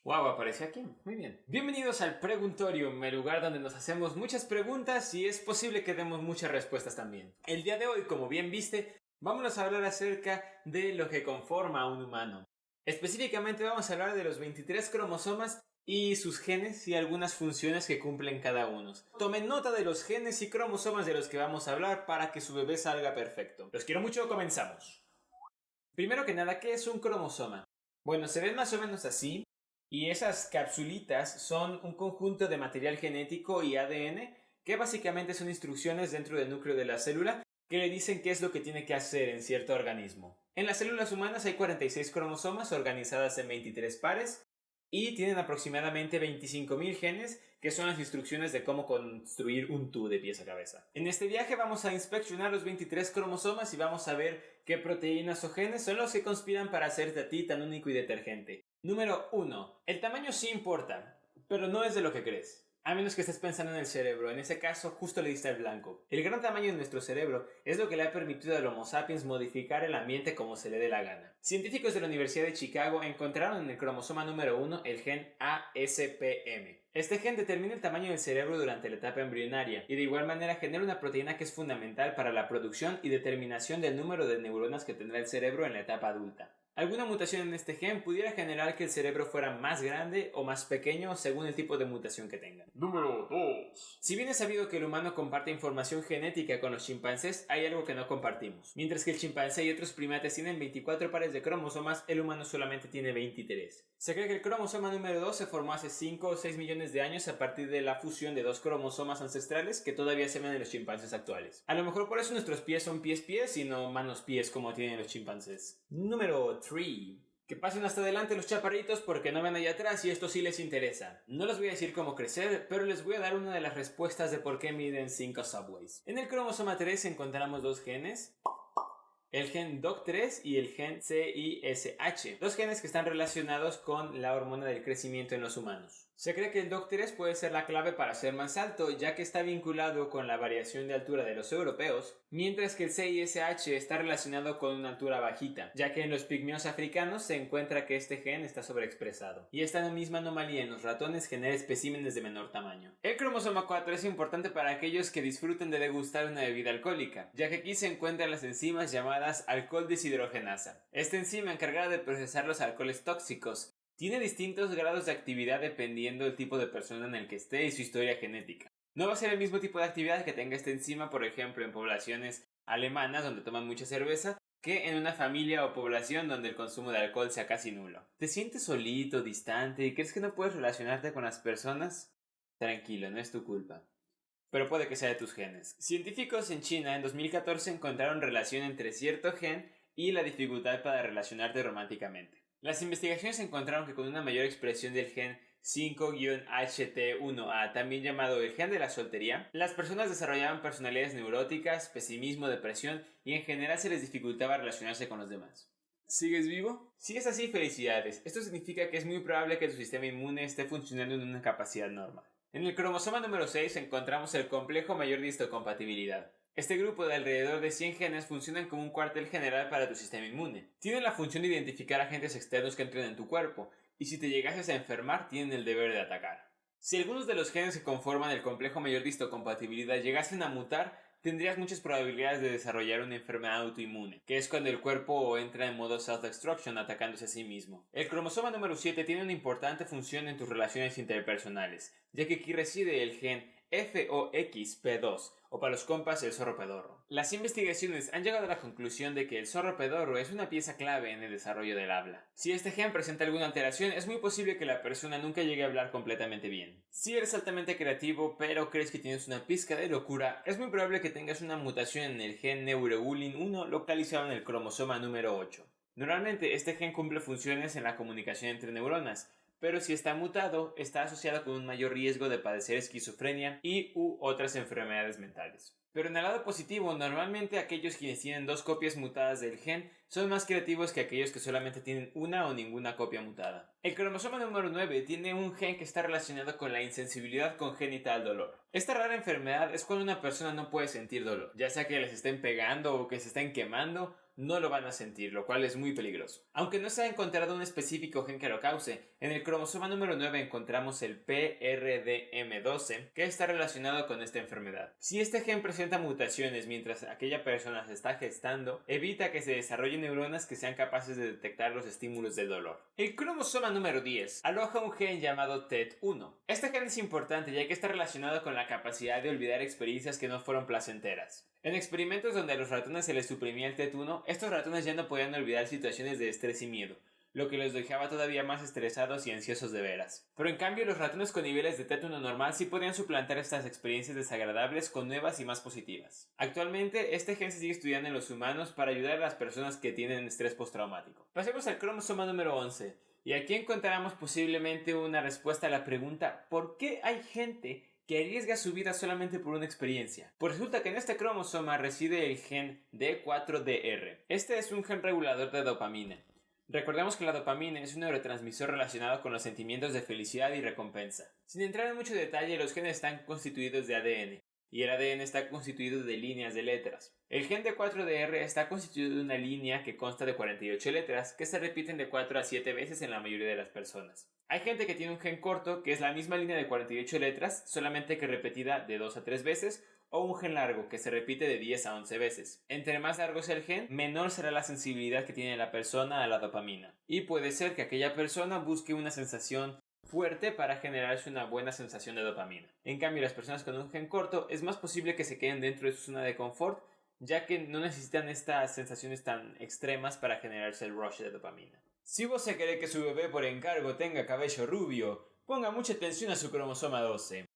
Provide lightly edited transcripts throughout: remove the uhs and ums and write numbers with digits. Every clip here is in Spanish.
Wow, apareció aquí. Muy bien. Bienvenidos al Preguntorium, el lugar donde nos hacemos muchas preguntas y es posible que demos muchas respuestas también. El día de hoy, como bien viste, vamos a hablar acerca de lo que conforma a un humano. Específicamente vamos a hablar de los 23 cromosomas y sus genes y algunas funciones que cumplen cada uno. Tomen nota de los genes y cromosomas de los que vamos a hablar para que su bebé salga perfecto. Los quiero mucho, comenzamos. Primero que nada, ¿qué es un cromosoma? Bueno, se ven más o menos así. Y esas capsulitas son un conjunto de material genético y ADN que básicamente son instrucciones dentro del núcleo de la célula que le dicen qué es lo que tiene que hacer en cierto organismo. En las células humanas hay 46 cromosomas organizadas en 23 pares y tienen aproximadamente 25.000 genes que son las instrucciones de cómo construir un tú de pies a cabeza. En este viaje vamos a inspeccionar los 23 cromosomas y vamos a ver qué proteínas o genes son los que conspiran para hacerte a ti tan único y detergente. Número 1. El tamaño sí importa, pero no es de lo que crees. A menos que estés pensando en el cerebro, en ese caso justo le diste al blanco. El gran tamaño de nuestro cerebro es lo que le ha permitido al Homo sapiens modificar el ambiente como se le dé la gana. Científicos de la Universidad de Chicago encontraron en el cromosoma número 1 el gen ASPM. Este gen determina el tamaño del cerebro durante la etapa embrionaria y de igual manera genera una proteína que es fundamental para la producción y determinación del número de neuronas que tendrá el cerebro en la etapa adulta. Alguna mutación en este gen pudiera generar que el cerebro fuera más grande o más pequeño según el tipo de mutación que tengan. Número 2. Si bien es sabido que el humano comparte información genética con los chimpancés, hay algo que no compartimos. Mientras que el chimpancé y otros primates tienen 24 pares de cromosomas, el humano solamente tiene 23. Se cree que el cromosoma número 2 se formó hace 5 o 6 millones de años a partir de la fusión de dos cromosomas ancestrales que todavía se ven en los chimpancés actuales. A lo mejor por eso nuestros pies son pies-pies y no manos-pies como tienen los chimpancés. Número 3. Que pasen hasta adelante los chaparritos porque no ven allá atrás y esto sí les interesa. No les voy a decir cómo crecer, pero les voy a dar una de las respuestas de por qué miden 5 subways. En el cromosoma 3 encontramos dos genes, el gen DOCK3 y el gen CISH, dos genes que están relacionados con la hormona del crecimiento en los humanos. Se cree que el DOCK3 puede ser la clave para ser más alto, ya que está vinculado con la variación de altura de los europeos, mientras que el CISH está relacionado con una altura bajita, ya que en los pigmeos africanos se encuentra que este gen está sobreexpresado, y esta misma anomalía en los ratones genera especímenes de menor tamaño. El cromosoma 4 es importante para aquellos que disfruten de degustar una bebida alcohólica, ya que aquí se encuentran las enzimas llamadas alcohol deshidrogenasa. Esta enzima encargada de procesar los alcoholes tóxicos tiene distintos grados de actividad dependiendo del tipo de persona en el que esté y su historia genética. No va a ser el mismo tipo de actividad que tenga esta enzima, por ejemplo, en poblaciones alemanas donde toman mucha cerveza, que en una familia o población donde el consumo de alcohol sea casi nulo. ¿Te sientes solito, distante y crees que no puedes relacionarte con las personas? Tranquilo, no es tu culpa. Pero puede que sea de tus genes. Científicos en China en 2014 encontraron relación entre cierto gen y la dificultad para relacionarte románticamente. Las investigaciones encontraron que con una mayor expresión del gen 5-HT1A, también llamado el gen de la soltería, las personas desarrollaban personalidades neuróticas, pesimismo, depresión y en general se les dificultaba relacionarse con los demás. ¿Sigues vivo? Si es así, felicidades. Esto significa que es muy probable que tu sistema inmune esté funcionando en una capacidad normal. En el cromosoma número 6 encontramos el complejo mayor de histocompatibilidad. Este grupo de alrededor de 100 genes funcionan como un cuartel general para tu sistema inmune. Tienen la función de identificar agentes externos que entren en tu cuerpo, y si te llegases a enfermar, tienen el deber de atacar. Si algunos de los genes que conforman el complejo mayor de histocompatibilidad llegasen a mutar, tendrías muchas probabilidades de desarrollar una enfermedad autoinmune, que es cuando el cuerpo entra en modo self-destruction atacándose a sí mismo. El cromosoma número 7 tiene una importante función en tus relaciones interpersonales, ya que aquí reside el gen FOXP2, o para los compas el zorro pedorro. Las investigaciones han llegado a la conclusión de que el zorro pedorro es una pieza clave en el desarrollo del habla. Si este gen presenta alguna alteración, es muy posible que la persona nunca llegue a hablar completamente bien. Si eres altamente creativo, pero crees que tienes una pizca de locura, es muy probable que tengas una mutación en el gen neuroglin 1 localizado en el cromosoma número 8. Normalmente este gen cumple funciones en la comunicación entre neuronas, pero si está mutado, está asociado con un mayor riesgo de padecer esquizofrenia u otras enfermedades mentales. Pero en el lado positivo, normalmente aquellos quienes tienen dos copias mutadas del gen son más creativos que aquellos que solamente tienen una o ninguna copia mutada. El cromosoma número 9 tiene un gen que está relacionado con la insensibilidad congénita al dolor. Esta rara enfermedad es cuando una persona no puede sentir dolor, ya sea que les estén pegando o que se estén quemando. no lo van a sentir, lo cual es muy peligroso. Aunque no se ha encontrado un específico gen que lo cause, en el cromosoma número 9 encontramos el PRDM12, que está relacionado con esta enfermedad. Si este gen presenta mutaciones mientras aquella persona se está gestando, evita que se desarrollen neuronas que sean capaces de detectar los estímulos del dolor. El cromosoma número 10 aloja un gen llamado TET1. Este gen es importante ya que está relacionado con la capacidad de olvidar experiencias que no fueron placenteras. En experimentos donde a los ratones se les suprimía el TET1, estos ratones ya no podían olvidar situaciones de estrés y miedo, lo que los dejaba todavía más estresados y ansiosos de veras. Pero en cambio, los ratones con niveles de TET1 normal sí podían suplantar estas experiencias desagradables con nuevas y más positivas. Actualmente, este gen se sigue estudiando en los humanos para ayudar a las personas que tienen estrés postraumático. Pasemos al cromosoma número 11, y aquí encontramos posiblemente una respuesta a la pregunta ¿por qué hay gente que arriesga su vida solamente por una experiencia? Pues resulta que en este cromosoma reside el gen D4DR. Este es un gen regulador de dopamina. Recordemos que la dopamina es un neurotransmisor relacionado con los sentimientos de felicidad y recompensa. Sin entrar en mucho detalle, los genes están constituidos de ADN, y el ADN está constituido de líneas de letras. El gen D4DR está constituido de una línea que consta de 48 letras, que se repiten de 4 a 7 veces en la mayoría de las personas. Hay gente que tiene un gen corto, que es la misma línea de 48 letras, solamente que repetida de 2 a 3 veces, o un gen largo, que se repite de 10 a 11 veces. Entre más largo sea el gen, menor será la sensibilidad que tiene la persona a la dopamina. Y puede ser que aquella persona busque una sensación fuerte para generarse una buena sensación de dopamina. En cambio, las personas con un gen corto es más posible que se queden dentro de su zona de confort, ya que no necesitan estas sensaciones tan extremas para generarse el rush de dopamina. Si vos se quiere que su bebé por encargo tenga cabello rubio, ponga mucha atención a su cromosoma 12.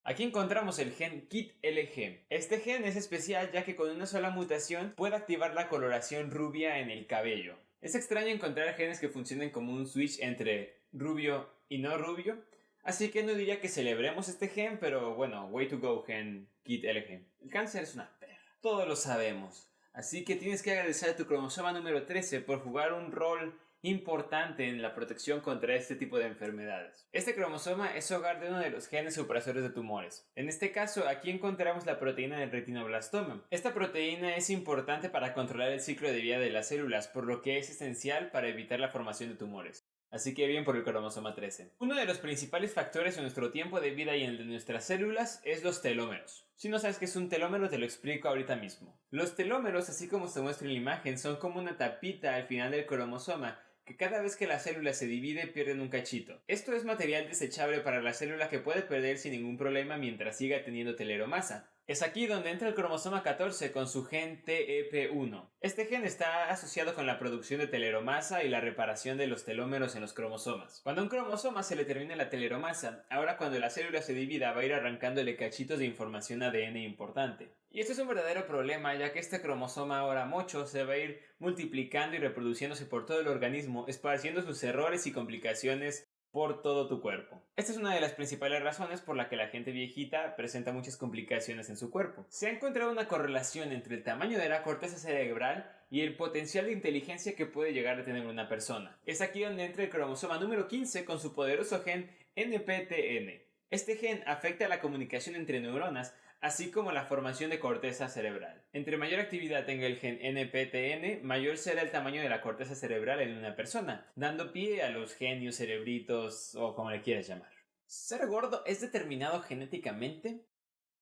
Aquí encontramos el gen KIT-LG. Este gen es especial ya que con una sola mutación puede activar la coloración rubia en el cabello. Es extraño encontrar genes que funcionen como un switch entre rubio y no rubio, así que no diría que celebremos este gen, pero bueno, way to go gen KIT-LG. El cáncer es una perra, todos lo sabemos, así que tienes que agradecer a tu cromosoma número 13 por jugar un rol importante en la protección contra este tipo de enfermedades. Este cromosoma es hogar de uno de los genes supresores de tumores. En este caso, aquí encontramos la proteína del retinoblastoma. Esta proteína es importante para controlar el ciclo de vida de las células, por lo que es esencial para evitar la formación de tumores. Así que bien por el cromosoma 13. Uno de los principales factores en nuestro tiempo de vida y en el de nuestras células es los telómeros. Si no sabes qué es un telómero, te lo explico ahorita mismo. Los telómeros, así como se muestra en la imagen, son como una tapita al final del cromosoma que cada vez que la célula se divide pierden un cachito. Esto es material desechable para la célula que puede perder sin ningún problema mientras siga teniendo teleromasa. Es aquí donde entra el cromosoma 14 con su gen TEP1. Este gen está asociado con la producción de teleromasa y la reparación de los telómeros en los cromosomas. Cuando a un cromosoma se le termina la teleromasa, ahora cuando la célula se divida va a ir arrancándole cachitos de información ADN importante. Y esto es un verdadero problema, ya que este cromosoma ahora mocho se va a ir multiplicando y reproduciéndose por todo el organismo, esparciendo sus errores y complicaciones por todo tu cuerpo. Esta es una de las principales razones por la que la gente viejita presenta muchas complicaciones en su cuerpo. Se ha encontrado una correlación entre el tamaño de la corteza cerebral y el potencial de inteligencia que puede llegar a tener una persona. Es aquí donde entra el cromosoma número 15 con su poderoso gen NPTN. Este gen afecta la comunicación entre neuronas, así como la formación de corteza cerebral. Entre mayor actividad tenga el gen NPTN, mayor será el tamaño de la corteza cerebral en una persona, dando pie a los genios, cerebritos o como le quieras llamar. ¿Ser gordo es determinado genéticamente?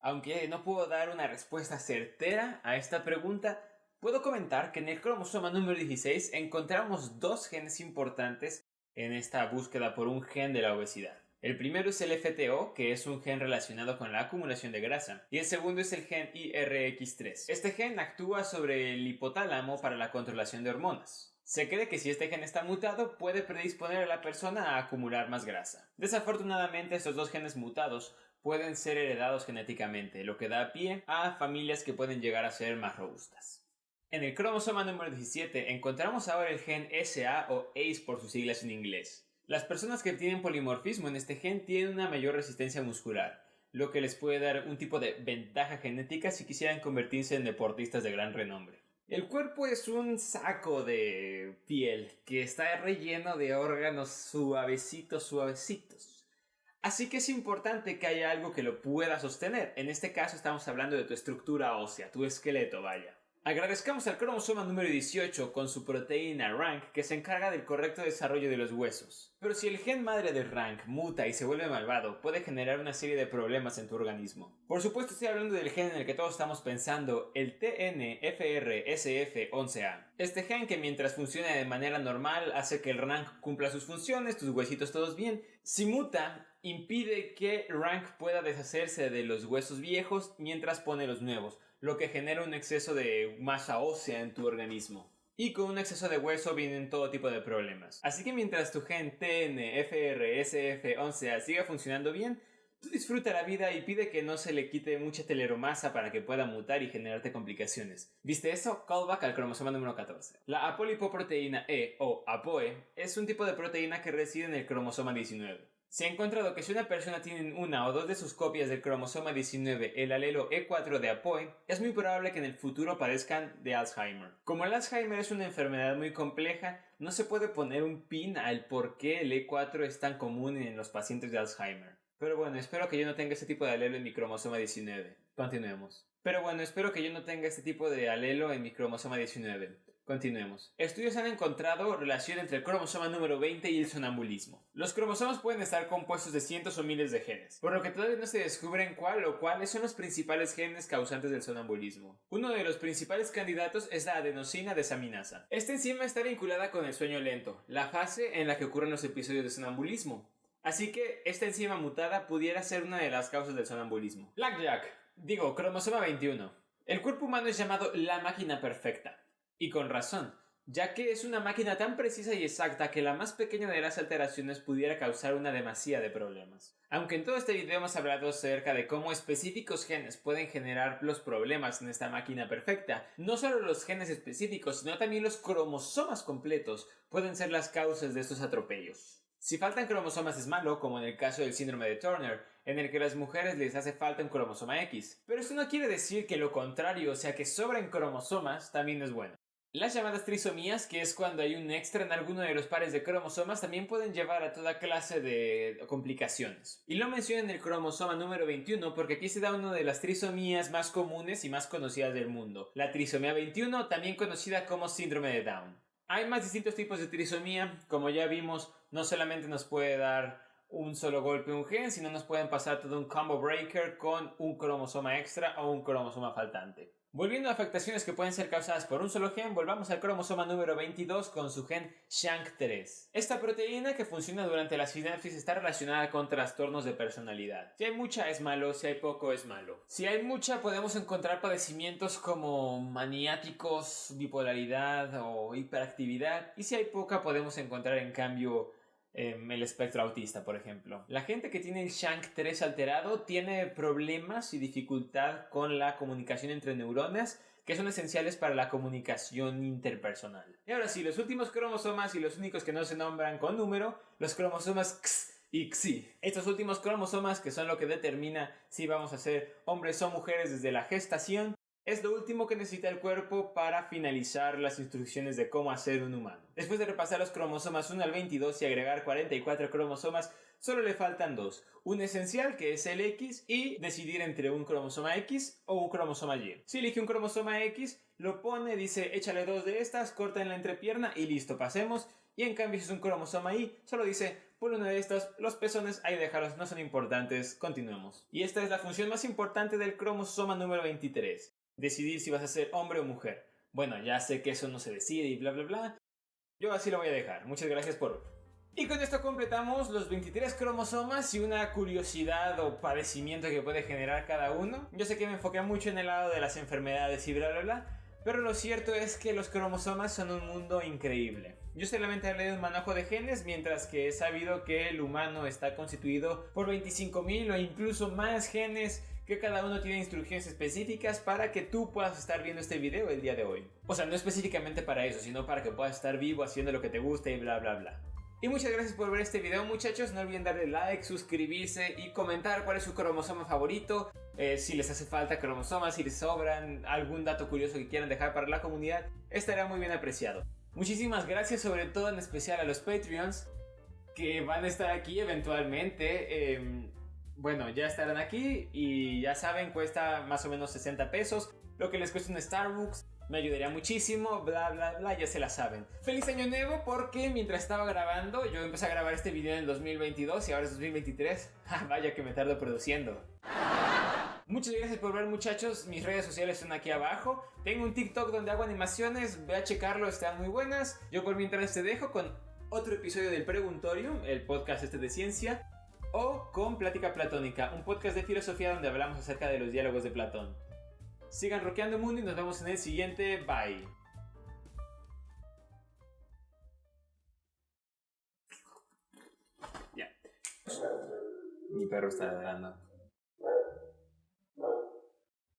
Aunque no puedo dar una respuesta certera a esta pregunta, puedo comentar que en el cromosoma número 16 encontramos dos genes importantes en esta búsqueda por un gen de la obesidad. El primero es el FTO, que es un gen relacionado con la acumulación de grasa, y el segundo es el gen IRX3. Este gen actúa sobre el hipotálamo para la controlación de hormonas. Se cree que si este gen está mutado, puede predisponer a la persona a acumular más grasa. Desafortunadamente, estos dos genes mutados pueden ser heredados genéticamente, lo que da pie a familias que pueden llegar a ser más robustas. En el cromosoma número 17 encontramos ahora el gen SA o ACE por sus siglas en inglés. Las personas que tienen polimorfismo en este gen tienen una mayor resistencia muscular, lo que les puede dar un tipo de ventaja genética si quisieran convertirse en deportistas de gran renombre. El cuerpo es un saco de piel que está relleno de órganos suavecitos. Así que es importante que haya algo que lo pueda sostener. En este caso estamos hablando de tu estructura ósea, tu esqueleto, vaya. Agradezcamos al cromosoma número 18 con su proteína RANK que se encarga del correcto desarrollo de los huesos. Pero si el gen madre de RANK muta y se vuelve malvado, puede generar una serie de problemas en tu organismo. Por supuesto estoy hablando del gen en el que todos estamos pensando, el TNFRSF11A. Este gen que mientras funciona de manera normal hace que el RANK cumpla sus funciones, tus huesitos todos bien. Si muta, impide que RANK pueda deshacerse de los huesos viejos mientras pone los nuevos, lo que genera un exceso de masa ósea en tu organismo. Y con un exceso de hueso vienen todo tipo de problemas. Así que mientras tu gen TNFRSF11A siga funcionando bien, tú disfruta la vida y pide que no se le quite mucha teleromasa para que pueda mutar y generarte complicaciones. ¿Viste eso? Callback al cromosoma número 14. La apolipoproteína E, o APOE, es un tipo de proteína que reside en el cromosoma 19. Se ha encontrado que si una persona tiene una o dos de sus copias del cromosoma 19, el alelo E4 de APOE, es muy probable que en el futuro padezcan de Alzheimer. Como el Alzheimer es una enfermedad muy compleja, no se puede poner un pin al por qué el E4 es tan común en los pacientes de Alzheimer. Pero bueno, espero que yo no tenga ese tipo de alelo en mi cromosoma 19. Continuemos. Continuemos. Estudios han encontrado relación entre el cromosoma número 20 y el sonambulismo. Los cromosomas pueden estar compuestos de cientos o miles de genes, por lo que todavía no se descubren cuál o cuáles son los principales genes causantes del sonambulismo. Uno de los principales candidatos es la adenosina desaminasa. Esta enzima está vinculada con el sueño lento, la fase en la que ocurren los episodios de sonambulismo. Así que esta enzima mutada pudiera ser una de las causas del sonambulismo. Cromosoma 21. El cuerpo humano es llamado la máquina perfecta. Y con razón, ya que es una máquina tan precisa y exacta que la más pequeña de las alteraciones pudiera causar una demasía de problemas. Aunque en todo este video hemos hablado acerca de cómo específicos genes pueden generar los problemas en esta máquina perfecta, no solo los genes específicos, sino también los cromosomas completos pueden ser las causas de estos atropellos. Si faltan cromosomas es malo, como en el caso del síndrome de Turner, en el que a las mujeres les hace falta un cromosoma X. Pero esto no quiere decir que lo contrario, o sea que sobran cromosomas, también es bueno. Las llamadas trisomías, que es cuando hay un extra en alguno de los pares de cromosomas, también pueden llevar a toda clase de complicaciones. Y lo menciono en el cromosoma número 21 porque aquí se da una de las trisomías más comunes y más conocidas del mundo. La trisomía 21, también conocida como síndrome de Down. Hay más distintos tipos de trisomía, como ya vimos, no solamente nos puede dar un solo golpe un gen, sino nos pueden pasar todo un combo breaker con un cromosoma extra o un cromosoma faltante. Volviendo a afectaciones que pueden ser causadas por un solo gen, volvamos al cromosoma número 22 con su gen SHANK3. Esta proteína que funciona durante la sinapsis está relacionada con trastornos de personalidad. Si hay mucha es malo, si hay poco es malo. Si hay mucha podemos encontrar padecimientos como maniáticos, bipolaridad o hiperactividad, y si hay poca podemos encontrar en cambio el espectro autista, por ejemplo. La gente que tiene el SHANK3 alterado tiene problemas y dificultad con la comunicación entre neuronas, que son esenciales para la comunicación interpersonal. Y ahora sí, los últimos cromosomas y los únicos que no se nombran con número, los cromosomas X y XY. Estos últimos cromosomas, que son lo que determina si vamos a ser hombres o mujeres desde la gestación, es lo último que necesita el cuerpo para finalizar las instrucciones de cómo hacer un humano. Después de repasar los cromosomas 1 al 22 y agregar 44 cromosomas, solo le faltan dos. Un esencial, que es el X, y decidir entre un cromosoma X o un cromosoma Y. Si elige un cromosoma X, lo pone, dice échale dos de estas, corta en la entrepierna y listo, pasemos. Y en cambio si es un cromosoma Y, solo dice por uno de estos, los pezones ahí déjalos, no son importantes, continuemos. Y esta es la función más importante del cromosoma número 23. Decidir si vas a ser hombre o mujer. Bueno, ya sé que eso no se decide y bla bla bla. Yo así lo voy a dejar. Muchas gracias por... Y con esto completamos los 23 cromosomas y una curiosidad o padecimiento que puede generar cada uno. Yo sé que me enfoqué mucho en el lado de las enfermedades y bla bla bla, pero lo cierto es que los cromosomas son un mundo increíble. Yo solamente hablé de un manojo de genes, mientras que he sabido que el humano está constituido por 25.000 o incluso más genes, que cada uno tiene instrucciones específicas para que tú puedas estar viendo este video el día de hoy. O sea, no específicamente para eso, sino para que puedas estar vivo haciendo lo que te gusta y bla bla bla. Y muchas gracias por ver este video, muchachos. No olviden darle like, suscribirse y comentar cuál es su cromosoma favorito. Si les hace falta cromosomas, si les sobran, algún dato curioso que quieran dejar para la comunidad, estará muy bien apreciado. Muchísimas gracias, sobre todo en especial a los Patreons que van a estar aquí eventualmente. Bueno, ya estarán aquí y ya saben, cuesta más o menos 60 pesos, lo que les cuesta un Starbucks. Me ayudaría muchísimo, bla bla bla, ya se la saben. Feliz año nuevo, porque mientras estaba grabando, yo empecé a grabar este video en el 2022 y ahora es 2023. Vaya que me tardo produciendo. Muchas gracias por ver, muchachos. Mis redes sociales están aquí abajo. Tengo un TikTok donde hago animaciones, ve a checarlo, están muy buenas. Yo por mientras te dejo con otro episodio del Preguntorium, el podcast de ciencia, o con Plática Platónica, un podcast de filosofía donde hablamos acerca de los diálogos de Platón. Sigan rockeando el mundo y nos vemos en el siguiente. Bye. Ya. Mi perro está ladrando.